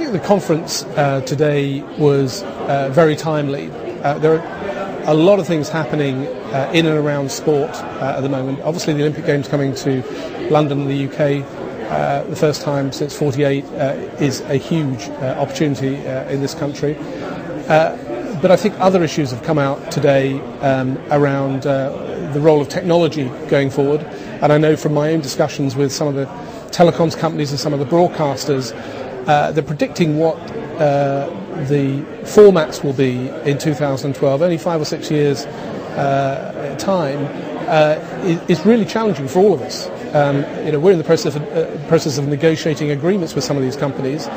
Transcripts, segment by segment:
think the conference today was very timely. There are a lot of things happening in and around sport at the moment. Obviously the Olympic Games coming to London in the UK, the first time since '48, is a huge opportunity in this country. But I think other issues have come out today around the role of technology going forward. And I know from my own discussions with some of the telecoms companies and some of the broadcasters, they're predicting what the formats will be in 2012. Only 5 or 6 years time is really challenging for all of us. We're in the process of negotiating agreements with some of these companies.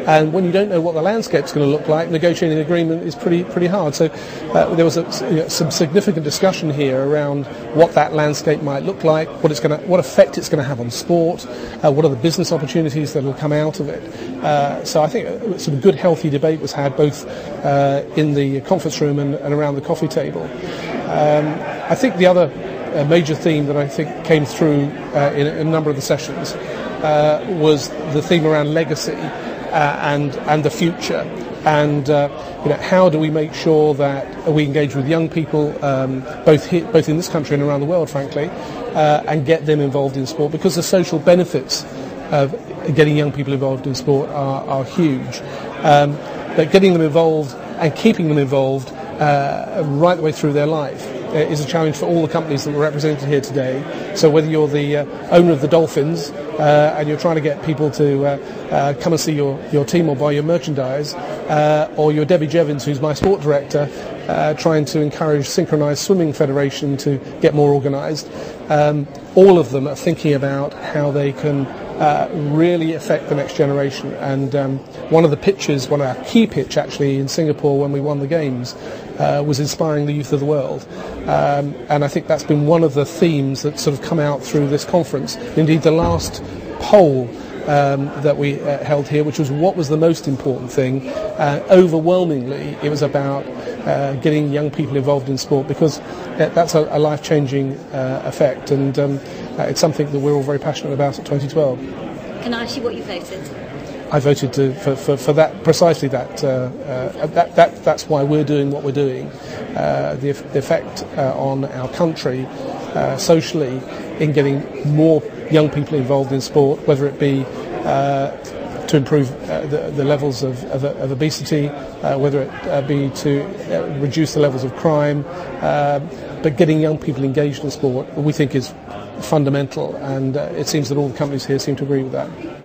And when you don't know what the landscape's going to look like, negotiating an agreement is pretty hard. So there was some significant discussion here around what that landscape might look like, what effect it's going to have on sport, what are the business opportunities that will come out of it. So I think some good, healthy debate was had both in the conference room and around the coffee table. I think the other major theme that I think came through in a number of the sessions was the theme around legacy. And the future, and how do we make sure that we engage with young people, both in this country and around the world, frankly, and get them involved in sport, because the social benefits of getting young people involved in sport are huge. But getting them involved and keeping them involved right the way through their life is a challenge for all the companies that were represented here today. So whether you're the owner of the Dolphins and you're trying to get people to come and see your team or buy your merchandise, or you're Debbie Jevons, who's my sport director, trying to encourage Synchronised Swimming Federation to get more organised, all of them are thinking about how they can really affect the next generation. And one of our key pitch actually in Singapore when we won the Games was inspiring the youth of the world. And I think that's been one of the themes that sort of come out through this conference. Indeed, the last poll that we held here, which was what was the most important thing, overwhelmingly it was about getting young people involved in sport, because that's a life-changing effect, and it's something that we're all very passionate about at 2012. Can I ask you what you voted? I voted for that, precisely that. That's why we're doing what we're doing. The effect on our country socially in getting more young people involved in sport, whether it be to improve the levels of obesity, whether it be to reduce the levels of crime, but getting young people engaged in sport, we think is fundamental, and it seems that all the companies here seem to agree with that.